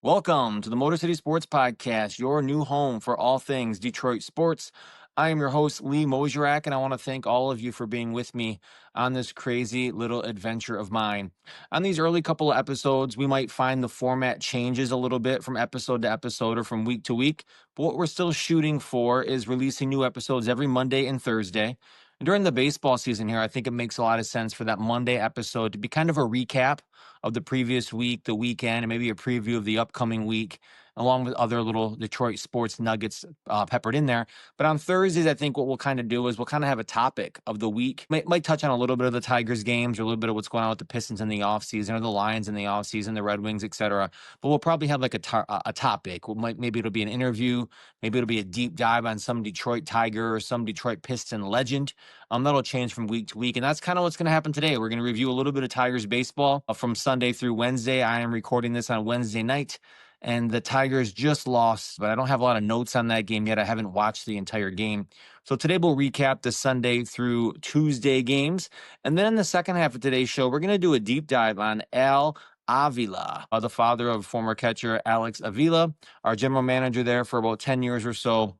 Welcome to the Motor City Sports Podcast, your new home for all things Detroit sports. I am your host, Lee Mosierak, and I want to thank all of you for being with me on this crazy little adventure of mine. On these early couple of episodes, we might find the format changes a little bit from episode to episode or from week to week, but what we're still shooting for is releasing new episodes every Monday and Thursday. And during the baseball season here, I think it makes a lot of sense for that Monday episode to be kind of a recap of the previous week, the weekend, and maybe a preview of the upcoming week, along with other little Detroit sports nuggets peppered in there. But on Thursdays, I think what we'll kind of do is we'll kind of have a topic of the week. Might touch on a little bit of the Tigers games or a little bit of what's going on with the Pistons in the offseason or the Lions in the offseason, the Red Wings, etc. But we'll probably have like a topic. Maybe it'll be an interview. Maybe it'll be a deep dive on some Detroit Tiger or some Detroit Piston legend. That'll change from week to week. And that's kind of what's going to happen today. We're going to review a little bit of Tigers baseball from Sunday through Wednesday. I am recording this on Wednesday night, and the Tigers just lost, but I don't have a lot of notes on that game yet. I haven't watched the entire game. So today we'll recap the Sunday through Tuesday games. And then in the second half of today's show, we're going to do a deep dive on Avila, the father of former catcher Alex Avila, our general manager there for about 10 years or so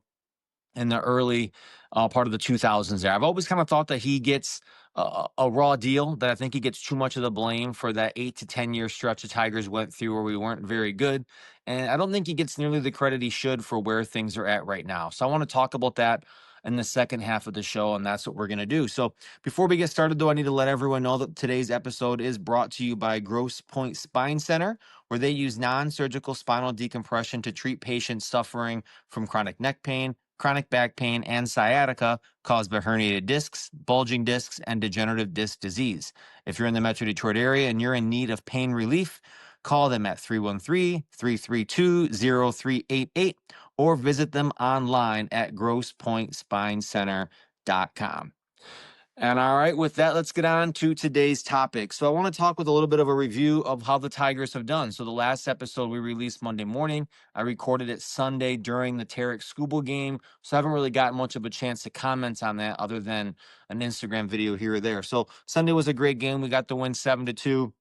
in the early part of the 2000s there. I've always kind of thought that he gets a raw deal, that I think he gets too much of the blame for that 8 to 10 year stretch the Tigers went through where we weren't very good. And I don't think he gets nearly the credit he should for where things are at right now. So I want to talk about that in the second half of the show, and that's what we're going to do. So before we get started, though, I need to let everyone know that today's episode is brought to you by Pointe Spine Center, where they use non-surgical spinal decompression to treat patients suffering from chronic neck pain, chronic back pain, and sciatica caused by herniated discs, bulging discs, and degenerative disc disease. If you're in the Metro Detroit area and you're in need of pain relief, call them at 313-332-0388 or visit them online at grossepointspinecenter.com. And all right, with that, let's get on to today's topic. So I want to talk with a little bit of a review of how the Tigers have done. So the last episode we released Monday morning, I recorded it Sunday during the Tarek Skubal game. So I haven't really gotten much of a chance to comment on that other than an Instagram video here or there. So Sunday was a great game. We got the win 7-2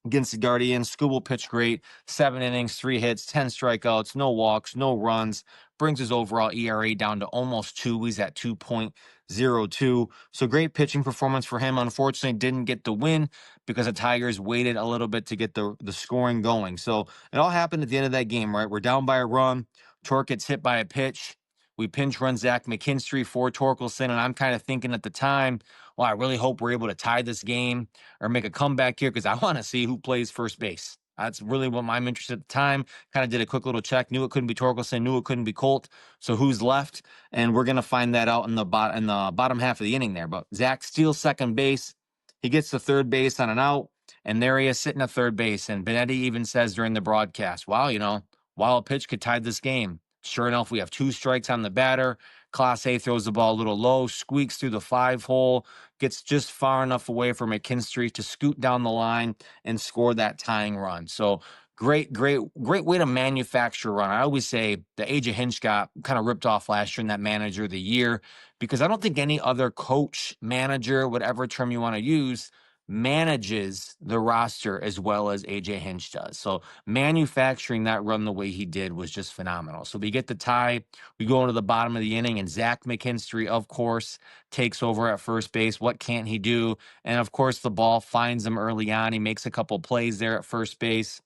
against the Guardians. Skubal pitched great. 7 innings, 3 hits, 10 strikeouts, no walks, no runs. Brings his overall ERA down to almost 2. He's at 2.02. So great pitching performance for him. Unfortunately, didn't get the win because the Tigers waited a little bit to get the scoring going. So it all happened at the end of that game, right? We're down by a run. Torque gets hit by a pitch. We pinch run Zach McKinstry for Torkelson, and I'm kind of thinking at the time, well, I really hope we're able to tie this game or make a comeback here because I want to see who plays first base. That's really what I'm interested at the time. Kind of did a quick little check. Knew it couldn't be Torkelson. Knew it couldn't be Colt. So who's left? And we're gonna find that out in the bottom half of the inning there. But Zach steals second base. He gets to third base on an out, and there he is sitting at third base. And Benetti even says during the broadcast, "Wow, wild pitch could tie this game." Sure enough, we have 2 strikes on the batter. Class A throws the ball a little low, squeaks through the 5 hole, gets just far enough away from McKinstry to scoot down the line and score that tying run. So great way to manufacture a run. I always say the AJ Hinch got kind of ripped off last year in that manager of the year because I don't think any other coach, manager, whatever term you want to use, manages the roster as well as AJ Hinch does. So manufacturing that run the way he did was just phenomenal. So we get the tie. We go into the bottom of the inning, and Zach McKinstry, of course, takes over at first base. What can't he do? And of course, the ball finds him early on. He makes a couple plays there at first base.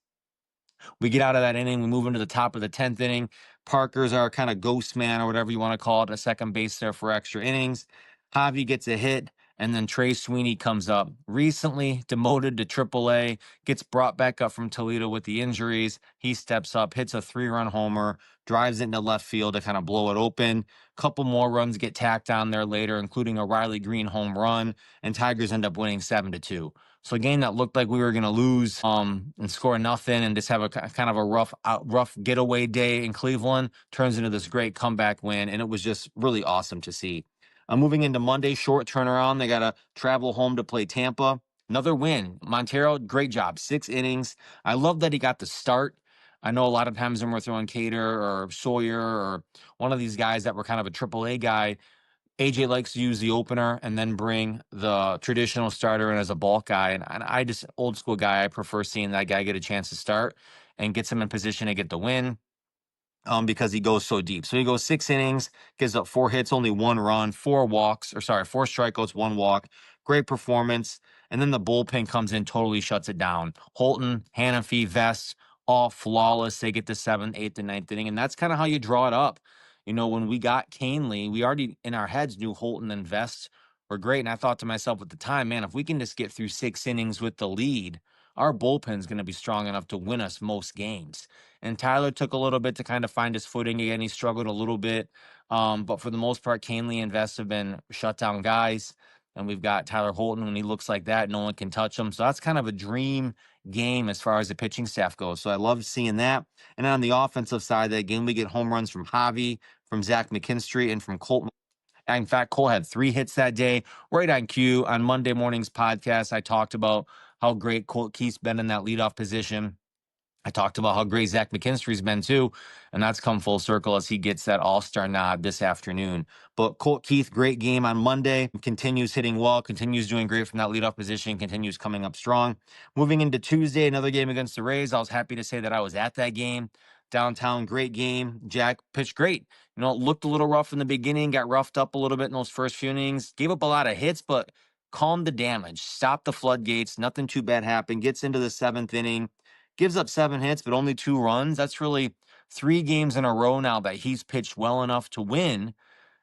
We get out of that inning. We move into the top of the 10th inning. Parker's our kind of ghost man or whatever you want to call it, a second base there for extra innings. Javi gets a hit, and then Trey Sweeney comes up. Recently demoted to AAA, gets brought back up from Toledo with the injuries. He steps up, hits a 3-run homer, drives it into left field to kind of blow it open. Couple more runs get tacked on there later, including a Riley Green home run, and Tigers end up winning 7-2. So a game that looked like we were going to lose and score nothing and just have a kind of a rough getaway day in Cleveland turns into this great comeback win, and it was just really awesome to see. Moving into Monday, short turnaround. They got to travel home to play Tampa. Another win. Montero, great job. 6 innings. I love that he got the start. I know a lot of times when we're throwing Cater or Sawyer or one of these guys that were kind of a AAA guy, AJ likes to use the opener and then bring the traditional starter in as a bulk guy. And I just, old school guy, I prefer seeing that guy get a chance to start. and gets him in position to get the win. Because he goes so deep. So he goes 6 innings, gives up 4 hits, only 1 run, 4 strikeouts, 1 walk. Great performance. And then the bullpen comes in, totally shuts it down. Holton, Hanafi, Vest, all flawless. They get the 7th, 8th, and 9th inning. And that's kind of how you draw it up. When we got Canely, we already in our heads knew Holton and Vest were great. And I thought to myself at the time, man, if we can just get through 6 innings with the lead, our bullpen's going to be strong enough to win us most games. And Tyler took a little bit to kind of find his footing again. He struggled a little bit. But for the most part, Canely and Vest have been shutdown guys. And we've got Tyler Holton. When he looks like that, no one can touch him. So that's kind of a dream game as far as the pitching staff goes. So I love seeing that. And on the offensive side of that game, we get home runs from Javi, from Zach McKinstry, and from Colt. In fact, Cole had 3 hits that day, right on cue. On Monday morning's podcast, I talked about how great Colt Keith's been in that leadoff position. I talked about how great Zach McKinstry's been too, and that's come full circle as he gets that all-star nod this afternoon. But Colt Keith, great game on Monday, continues hitting well, continues doing great from that leadoff position, continues coming up strong. Moving into Tuesday, another game against the Rays. I was happy to say that I was at that game. Downtown, great game. Jack pitched great. It looked a little rough in the beginning, got roughed up a little bit in those first few innings, gave up a lot of hits, but calmed the damage, stopped the floodgates, nothing too bad happened, gets into the 7th inning, gives up 7 hits, but only 2 runs. That's really 3 games in a row now that he's pitched well enough to win.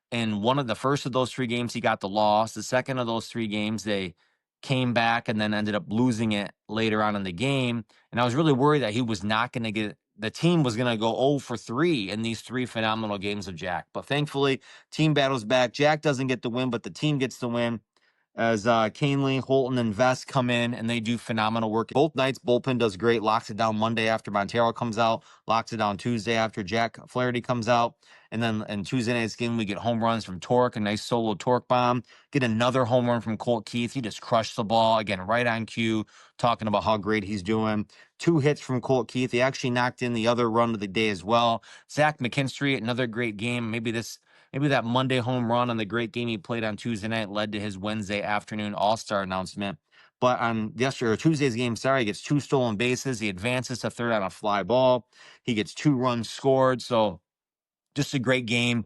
And one of the first of those 3 games, he got the loss. The second of those 3 games, they came back and then ended up losing it later on in the game. And I was really worried that he was not going to get, the team was going to go 0 for 3 in these 3 phenomenal games of Jack. But thankfully, team battles back. Jack doesn't get the win, but the team gets the win as Canely, Holton, and Vest come in and they do phenomenal work. Both nights, bullpen does great, locks it down Monday after Montero comes out, locks it down Tuesday after Jack Flaherty comes out. And then in Tuesday night's game, we get home runs from Torque, a nice solo Torque bomb. Get another home run from Colt Keith. He just crushed the ball, again, right on cue, talking about how great he's doing. 2 hits from Colt Keith. He actually knocked in the other run of the day as well. Zach McKinstry, another great game. Maybe that Monday home run on the great game he played on Tuesday night led to his Wednesday afternoon All-Star announcement. But on Tuesday's game, he gets 2 stolen bases. He advances to third on a fly ball. He gets 2 runs scored. So just a great game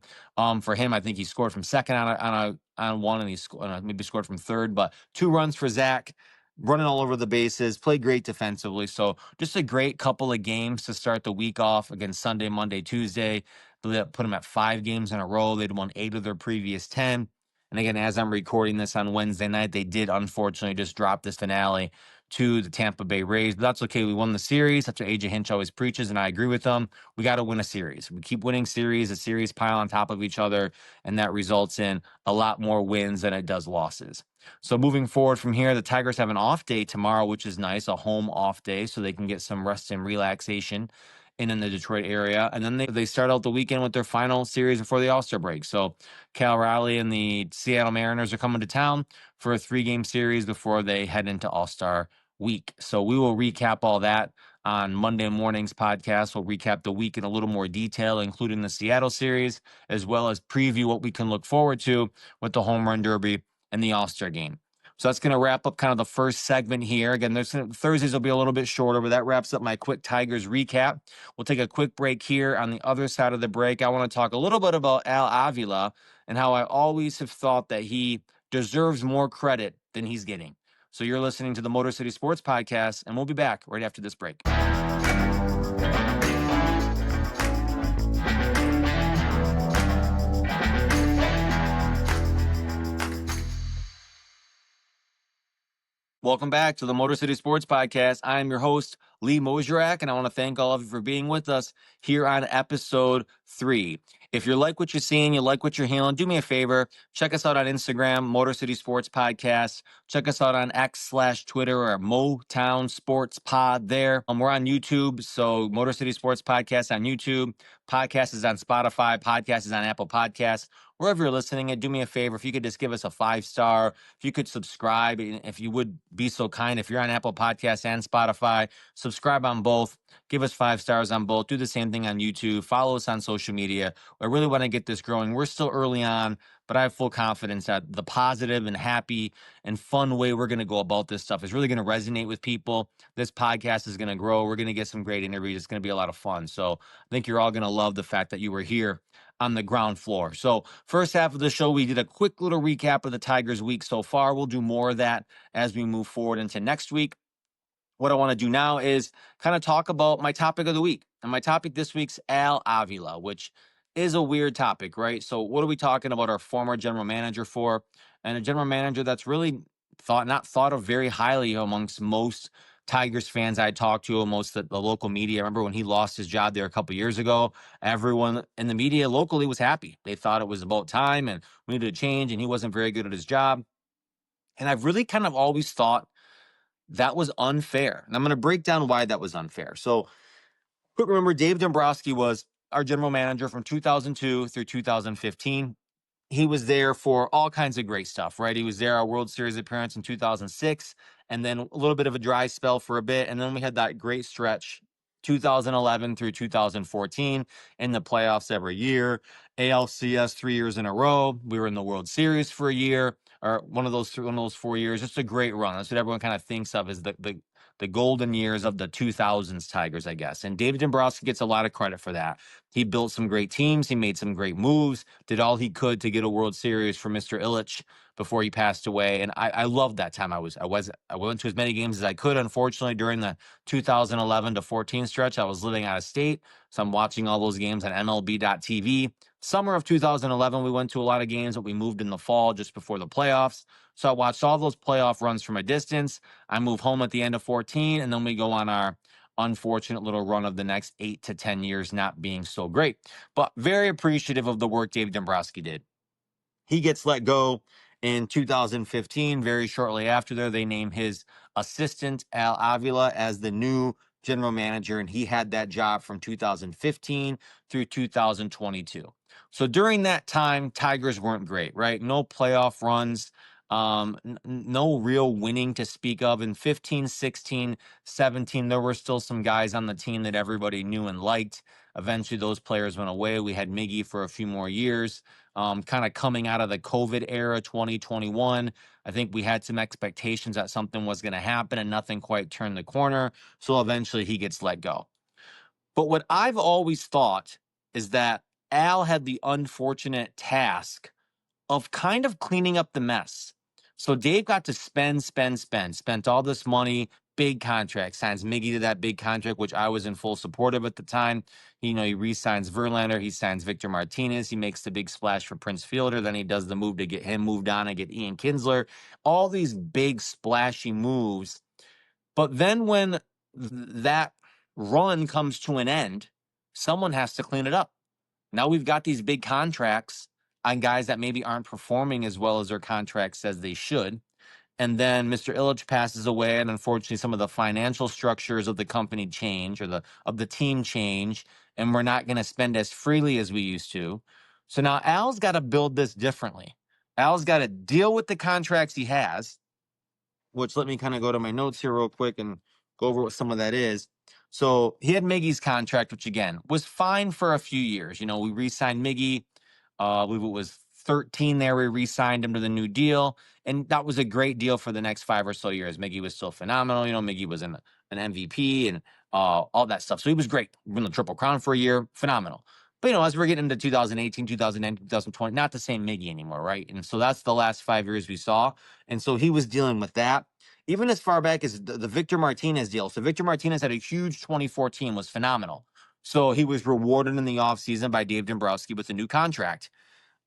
for him. I think he scored from second on one, and he maybe scored from third. But 2 runs for Zach, running all over the bases, played great defensively. So just a great couple of games to start the week off against Sunday, Monday, Tuesday. Put them at 5 games in a row. They'd won 8 of their previous 10. And again, as I'm recording this on Wednesday night, they did unfortunately just drop this finale to the Tampa Bay Rays. But that's okay. We won the series. That's what AJ Hinch always preaches, and I agree with him. We got to win a series. We keep winning series, a series pile on top of each other, and that results in a lot more wins than it does losses. So moving forward from here, the Tigers have an off day tomorrow, which is nice, a home off day, so they can get some rest and relaxation in the Detroit area. And then they start out the weekend with their final series before the All-Star break. So Cal Raleigh and the Seattle Mariners are coming to town for a 3-game series before they head into All-Star week. So we will recap all that on Monday morning's podcast. We'll recap the week in a little more detail, including the Seattle series, as well as preview what we can look forward to with the Home Run Derby and the All-Star game. So that's going to wrap up kind of the first segment here. Again, Thursdays will be a little bit shorter, but that wraps up my quick Tigers recap. We'll take a quick break here. On the other side of the break, I want to talk a little bit about Al Avila and how I always have thought that he deserves more credit than he's getting. So you're listening to the Motor City Sports Podcast, and we'll be back right after this break. Welcome back to the Motor City Sports Podcast. I am your host, Lee Mosierak, and I want to thank all of you for being with us here on episode 3. If you like what you're seeing, you like what you're hearing, do me a favor. Check us out on Instagram, Motor City Sports Podcast. Check us out on X/Twitter or Motown Sports Pod there. We're on YouTube, so Motor City Sports Podcast on YouTube. Podcast is on Spotify. Podcast is on Apple Podcasts. Wherever you're listening, do me a favor. If you could just give us a 5-star, if you could subscribe, if you would be so kind, if you're on Apple Podcasts and Spotify, subscribe on both. Give us 5 stars on both. Do the same thing on YouTube. Follow us on social media. I really want to get this growing. We're still early on, but I have full confidence that the positive and happy and fun way we're going to go about this stuff is really going to resonate with people. This podcast is going to grow. We're going to get some great interviews. It's going to be a lot of fun. So I think you're all going to love the fact that you were here on the ground floor. So first half of the show, we did a quick little recap of the Tigers week so far. We'll do more of that as we move forward into next week. What I want to do now is kind of talk about my topic of the week. And my topic this week's Al Avila, which is a weird topic, right? So what are we talking about our former general manager for? And a general manager that's really not thought of very highly amongst most Tigers fans I talked to, most of the local media. I remember when he lost his job there a couple years ago, everyone in the media locally was happy. They thought it was about time and we needed to change, and he wasn't very good at his job. And I've really kind of always thought that was unfair. And I'm going to break down why that was unfair. So, quick remember, Dave Dombrowski was our general manager from 2002 through 2015. He was there for all kinds of great stuff, right? He was there, our World Series appearance in 2006, and then a little bit of a dry spell for a bit. And then we had that great stretch, 2011 through 2014, in the playoffs every year. ALCS 3 years in a row. We were in the World Series for a year, or one of those 4 years. Just a great run. That's what everyone kind of thinks of as the golden years of the 2000s Tigers, I guess. And David Dombrowski gets a lot of credit for that. He built some great teams. He made some great moves, did all he could to get a World Series for Mr. Ilitch before he passed away. And I loved that time. I went to as many games as I could. Unfortunately, during the 2011 to 14 stretch, I was living out of state. So I'm watching all those games on MLB.TV. Summer of 2011, we went to a lot of games, but we moved in the fall just before the playoffs. So I watched all those playoff runs from a distance. I moved home at the end of 14, and then we go on our unfortunate little run of the next 8 to 10 years not being so great. But very appreciative of the work Dave Dombrowski did. He gets let go in 2015. Very shortly after there, they name his assistant, Al Avila, as the new general manager, and he had that job from 2015 through 2022. So during that time, Tigers weren't great, right? No playoff runs, no real winning to speak of. In 15, 16, 17, there were still some guys on the team that everybody knew and liked. Eventually, those players went away. We had Miggy for a few more years. Kind of coming out of the COVID era, 2021. I think we had some expectations that something was going to happen and nothing quite turned the corner. So eventually he gets let go. But what I've always thought is that Al had the unfortunate task of kind of cleaning up the mess. So Dave got to spent all this money, big contract, signs Miggy to that big contract, which I was in full support of at the time. He re-signs Verlander, he signs Victor Martinez, he makes the big splash for Prince Fielder, then he does the move to get him moved on and get Ian Kinsler, all these big splashy moves. But then when that run comes to an end, someone has to clean it up. Now we've got these big contracts on guys that maybe aren't performing as well as their contract says they should. And then Mr. Ilitch passes away, and unfortunately, some of the financial structures of the company change, or of the team change, and we're not going to spend as freely as we used to. So now Al's got to build this differently. Al's got to deal with the contracts he has, which let me kind of go to my notes here real quick and go over what some of that is. So he had Miggy's contract, which again was fine for a few years. We re-signed Miggy. I believe it was 13 there. We re-signed him to the new deal. And that was a great deal for the next 5 or so years. Miggy was still phenomenal. Miggy was an MVP and all that stuff. So he was great. Won the Triple Crown for a year. Phenomenal. But, as we're getting into 2018, 2019, 2020, not the same Miggy anymore, right? And so that's the last 5 years we saw. And so he was dealing with that. Even as far back as the Victor Martinez deal. So Victor Martinez had a huge 2014, was phenomenal. So he was rewarded in the offseason by Dave Dombrowski with a new contract.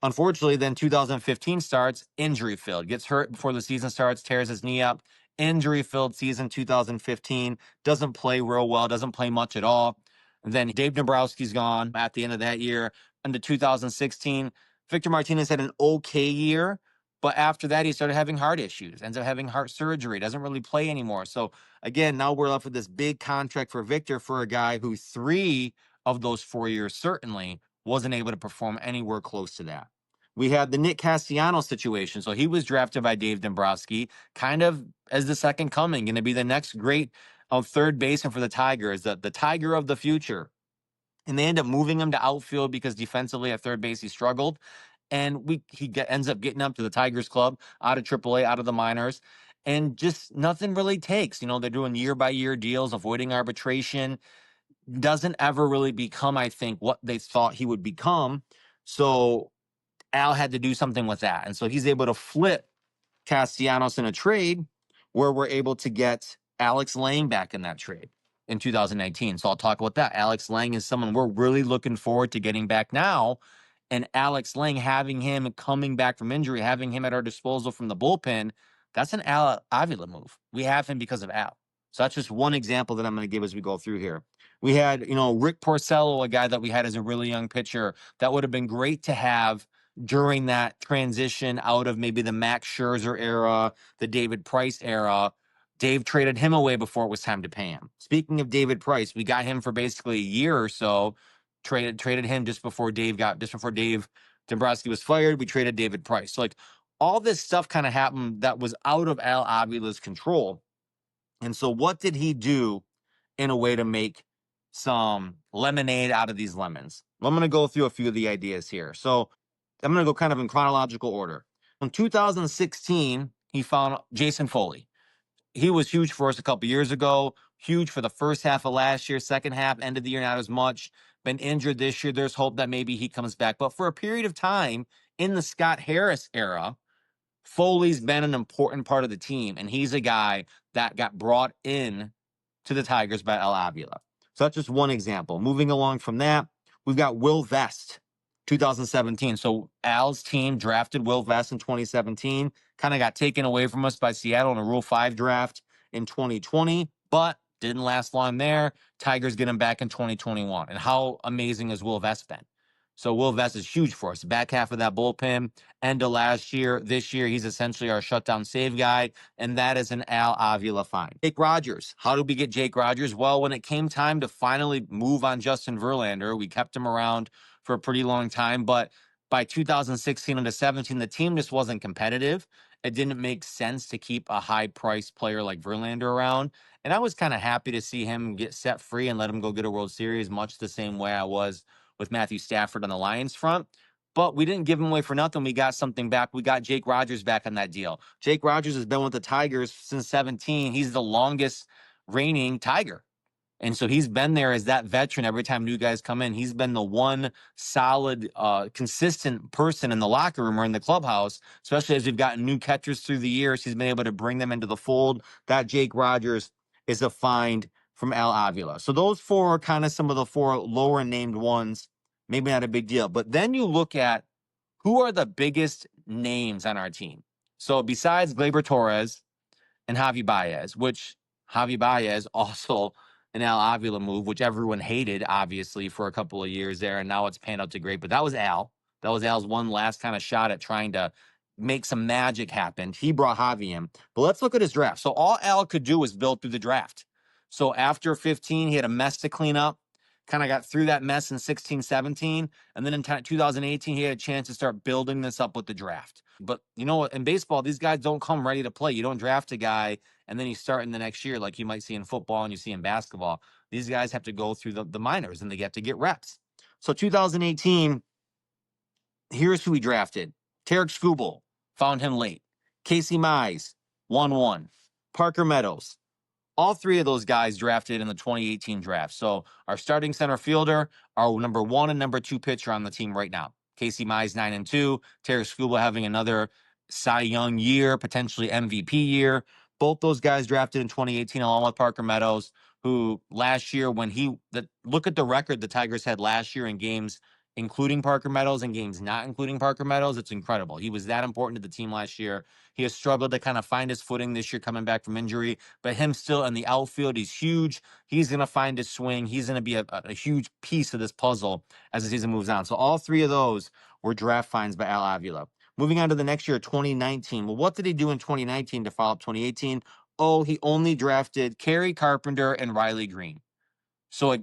Unfortunately, then 2015 starts, injury-filled. Gets hurt before the season starts, tears his knee up. Injury-filled season 2015. Doesn't play real well, doesn't play much at all. And then Dave Dombrowski's gone at the end of that year. Into 2016, Victor Martinez had an okay year, but after that, he started having heart issues, ends up having heart surgery, doesn't really play anymore. So again, now we're left with this big contract for Victor for a guy who 3 of those 4 years certainly wasn't able to perform anywhere close to that. We had the Nick Castellanos situation. So he was drafted by Dave Dombrowski kind of as the second coming, going to be the next great third baseman for the Tigers, the Tiger of the future. And they end up moving him to outfield because defensively at third base he struggled. And ends up getting up to the Tigers club out of AAA, out of the minors, and just nothing really takes. They're doing year by year deals, avoiding arbitration. Doesn't ever really become, I think, what they thought he would become. So Al had to do something with that. And so he's able to flip Castellanos in a trade where we're able to get Alex Lang back in that trade in 2019. So I'll talk about that. Alex Lang is someone we're really looking forward to getting back now. And Alex Lang, having him coming back from injury, having him at our disposal from the bullpen, that's an Al Avila move. We have him because of Al. So that's just one example that I'm going to give as we go through here. We had, Rick Porcello, a guy that we had as a really young pitcher that would have been great to have during that transition out of maybe the Max Scherzer era, the David Price era. Dave traded him away before it was time to pay him. Speaking of David Price, we got him for basically a year or so. Traded him just before Dave Dombrowski was fired. We traded David Price. So all this stuff kind of happened that was out of Al Avila's control. And so what did he do in a way to make some lemonade out of these lemons? Well, I'm going to go through a few of the ideas here. So I'm going to go kind of in chronological order. In 2016, he found Jason Foley. He was huge for us a couple years ago, huge for the first half of last year, second half, end of the year, not as much. Been injured this year. There's hope that maybe he comes back. But for a period of time in the Scott Harris era, Foley's been an important part of the team, and he's a guy that got brought in to the Tigers by Al Avila. So that's just one example. Moving along from that, we've got Will Vest, 2017. So Al's team drafted Will Vest in 2017, kind of got taken away from us by Seattle in a Rule 5 draft in 2020, but didn't last long there. Tigers get him back in 2021. And how amazing has Will Vest been? So Will Vest is huge for us. Back half of that bullpen, end of last year, this year, he's essentially our shutdown save guy, and that is an Al Avila find. Jake Rogers. How did we get Jake Rogers? Well, when it came time to finally move on Justin Verlander, we kept him around for a pretty long time, but by 2016 into 17, the team just wasn't competitive. It didn't make sense to keep a high-priced player like Verlander around, and I was kind of happy to see him get set free and let him go get a World Series, much the same way I was with Matthew Stafford on the Lions front. But we didn't give him away for nothing. We got something back. We got Jake Rogers back on that deal. Jake Rogers has been with the Tigers since 17. He's the longest reigning Tiger. And so he's been there as that veteran every time new guys come in. He's been the one solid, consistent person in the locker room or in the clubhouse, especially as we've gotten new catchers through the years. He's been able to bring them into the fold. That Jake Rogers is a find from Al Avila. So those four are kind of some of the four lower named ones. Maybe not a big deal. But then you look at who are the biggest names on our team. So besides Gleyber Torres and Javi Baez, which Javi Baez also an Al Avila move, which everyone hated, obviously, for a couple of years there, and now it's panned out to great. But that was Al. That was Al's one last kind of shot at trying to make some magic happen. He brought Javi in. But let's look at his draft. So all Al could do was build through the draft. So after 15, he had a mess to clean up. Kind of got through that mess in 16, 17. And then in 2018, he had a chance to start building this up with the draft. But, in baseball, these guys don't come ready to play. You don't draft a guy and then you start in the next year like you might see in football and you see in basketball. These guys have to go through the minors and they get to get reps. So 2018, here's who we drafted. Tarek Skubal, found him late. Casey Mize, 1-1. Parker Meadows. All three of those guys drafted in the 2018 draft. So our starting center fielder, our number 1 and number 2 pitcher on the team right now. Casey Mize, 9-2. Tarek Skubal having another Cy Young year, potentially MVP year. Both those guys drafted in 2018 along with Parker Meadows, who last year look at the record the Tigers had last year in games including Parker Meadows and games not including Parker Meadows. It's incredible. He was that important to the team last year. He has struggled to kind of find his footing this year coming back from injury, but him still in the outfield, he's huge. He's going to find his swing. He's going to be a huge piece of this puzzle as the season moves on. So all three of those were draft finds by Al Avila. Moving on to the next year, 2019. Well, what did he do in 2019 to follow up 2018? Oh, he only drafted Kerry Carpenter and Riley Green. So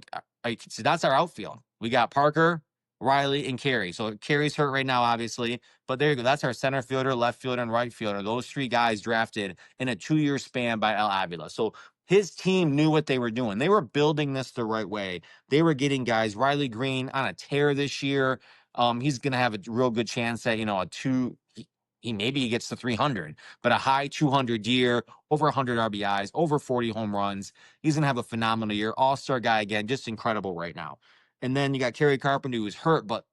that's our outfield. We got Parker, Riley, and Kerry. So Kerry's hurt right now, obviously. But there you go. That's our center fielder, left fielder, and right fielder. Those three guys drafted in a 2-year span by Al Avila. So his team knew what they were doing. They were building this the right way. They were getting guys. Riley Green on a tear this year. he's going to have a real good chance at, a two. He gets to 300, but a high 200 year, over 100 RBIs, over 40 home runs. He's going to have a phenomenal year. All-star guy again, just incredible right now. And then you got Kerry Carpenter, who's hurt, but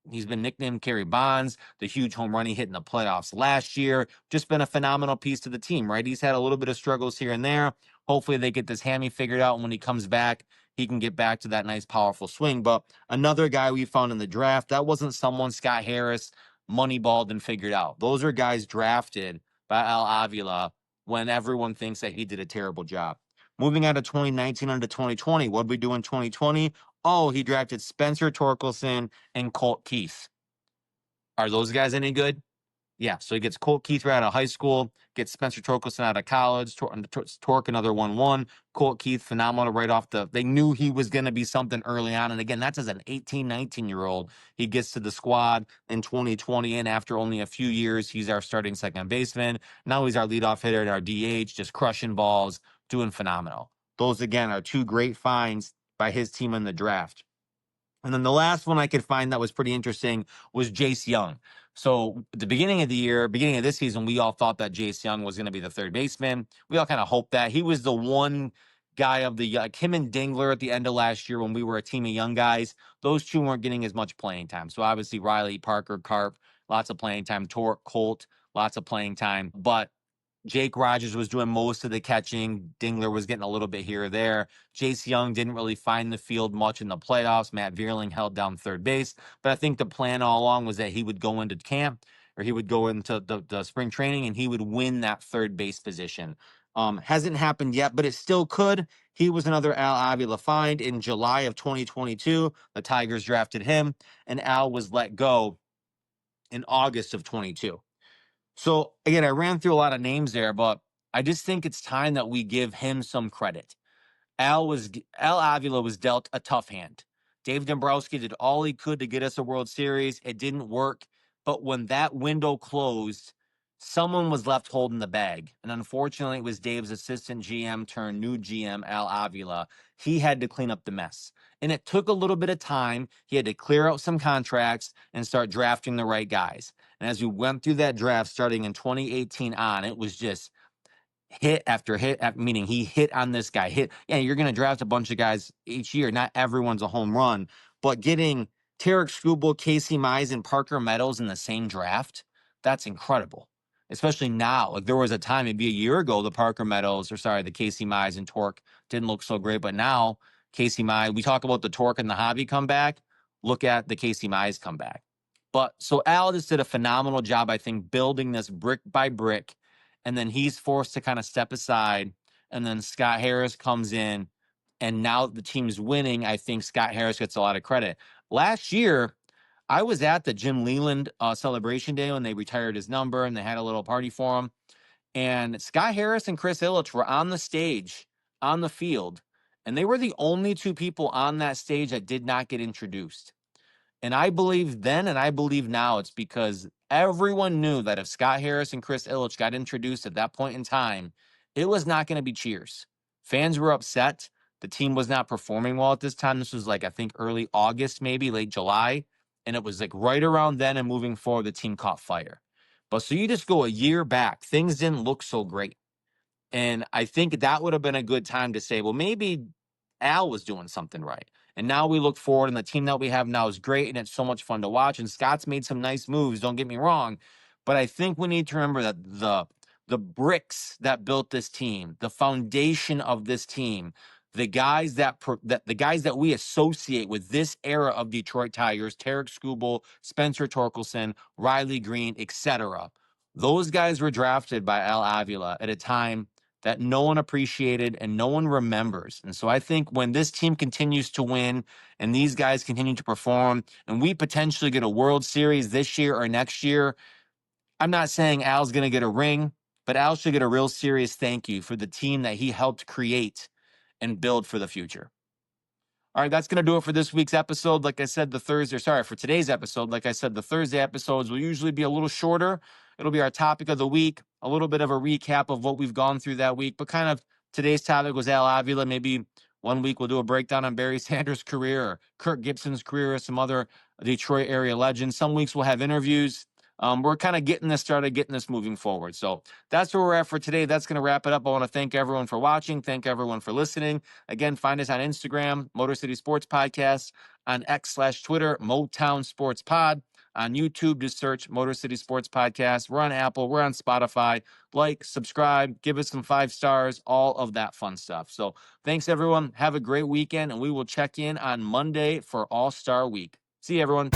he's been nicknamed Kerry Bonds, the huge home run he hit in the playoffs last year. Just been a phenomenal piece to the team, right? He's had a little bit of struggles here and there. Hopefully they get this hammy figured out. And when he comes back, he can get back to that nice, powerful swing. But another guy we found in the draft, that wasn't someone Scott Harris moneyballed and figured out. Those are guys drafted by Al Avila when everyone thinks that he did a terrible job. Moving out of 2019 into 2020, what did we do in 2020? Oh, he drafted Spencer Torkelson and Colt Keith. Are those guys any good? Yeah, so he gets Colt Keith right out of high school, gets Spencer Torkelson out of college, Torque another 1-1. Colt Keith, phenomenal right off they knew he was going to be something early on. And again, that's as an 18, 19-year-old. He gets to the squad in 2020, and after only a few years, he's our starting second baseman. Now he's our leadoff hitter at our DH, just crushing balls, doing phenomenal. Those, again, are two great finds by his team in the draft. And then the last one I could find that was pretty interesting was Jace Young. So at the beginning of the year, beginning of this season, we all thought that Jace Young was going to be the third baseman. We all kind of hoped that. He was the one guy of the him and Dingler at the end of last year when we were a team of young guys. Those two weren't getting as much playing time. So obviously Riley, Parker, Carp, lots of playing time. Torque, Colt, lots of playing time. But Jake Rogers was doing most of the catching. Dingler was getting a little bit here or there. Jace Young didn't really find the field much in the playoffs. Matt Vierling held down third base. But I think the plan all along was that he would go into camp, or he would go into the spring training, and he would win that third base position. Hasn't happened yet, but it still could. He was another Al Avila find. In July of 2022, the Tigers drafted him, and Al was let go in August of 22. So again, I ran through a lot of names there, but I just think it's time that we give him some credit. Al Avila was dealt a tough hand. Dave Dombrowski did all he could to get us a World Series. It didn't work. But when that window closed, someone was left holding the bag. And unfortunately, it was Dave's assistant GM turned new GM, Al Avila. He had to clean up the mess. And it took a little bit of time. He had to clear out some contracts and start drafting the right guys. And as we went through that draft starting in 2018 on, it was just hit after hit, meaning he hit on this guy. Yeah, you're going to draft a bunch of guys each year. Not everyone's a home run, but getting Tarek Skubal, Casey Mize, and Parker Meadows in the same draft, that's incredible. Especially now. Like there was a time, maybe a year ago, the Casey Mize and Torque didn't look so great. But now, Casey Mize, we talk about the Torque and the hobby comeback. Look at the Casey Mize comeback. But so Al just did a phenomenal job, I think, building this brick by brick. And then he's forced to kind of step aside. And then Scott Harris comes in. And now the team's winning. I think Scott Harris gets a lot of credit. Last year, I was at the Jim Leland celebration day when they retired his number and they had a little party for him. And Scott Harris and Chris Ilitch were on the stage, on the field. And they were the only two people on that stage that did not get introduced. And I believe then and I believe now it's because everyone knew that if Scott Harris and Chris Ilitch got introduced at that point in time, it was not going to be cheers. Fans were upset. The team was not performing well at this time. This was like, I think, early August, maybe late July. And it was like right around then and moving forward, the team caught fire. But so you just go a year back, things didn't look so great. And I think that would have been a good time to say, well, maybe Al was doing something right. And now we look forward, and the team that we have now is great, and it's so much fun to watch. And Scott's made some nice moves, don't get me wrong. But I think we need to remember that the bricks that built this team, the foundation of this team, the guys that we associate with this era of Detroit Tigers, Tarek Skubal, Spencer Torkelson, Riley Green, etc. Those guys were drafted by Al Avila at a time that no one appreciated and no one remembers. And so I think when this team continues to win and these guys continue to perform and we potentially get a World Series this year or next year, I'm not saying Al's going to get a ring, but Al should get a real serious thank you for the team that he helped create and build for the future. All right, that's going to do it for this week's episode. Like I said, for today's episode, like I said, the Thursday episodes will usually be a little shorter. It'll be our topic of the week, a little bit of a recap of what we've gone through that week. But kind of today's topic was Al Avila. Maybe One week we'll do a breakdown on Barry Sanders' career, or Kirk Gibson's career, or some other Detroit area legends. Some weeks we'll have interviews. We're kind of getting this started, getting this moving forward. So that's where we're at for today. That's going to wrap it up. I want to thank everyone for watching. Thank everyone for listening. Again, find us on Instagram, Motor City Sports Podcast, on X/Twitter, Motown Sports Pod. On YouTube, just search Motor City Sports Podcast. We're on Apple. We're on Spotify. Like, subscribe, give us some 5 stars, all of that fun stuff. So thanks, everyone. Have a great weekend, and we will check in on Monday for All-Star Week. See you, everyone.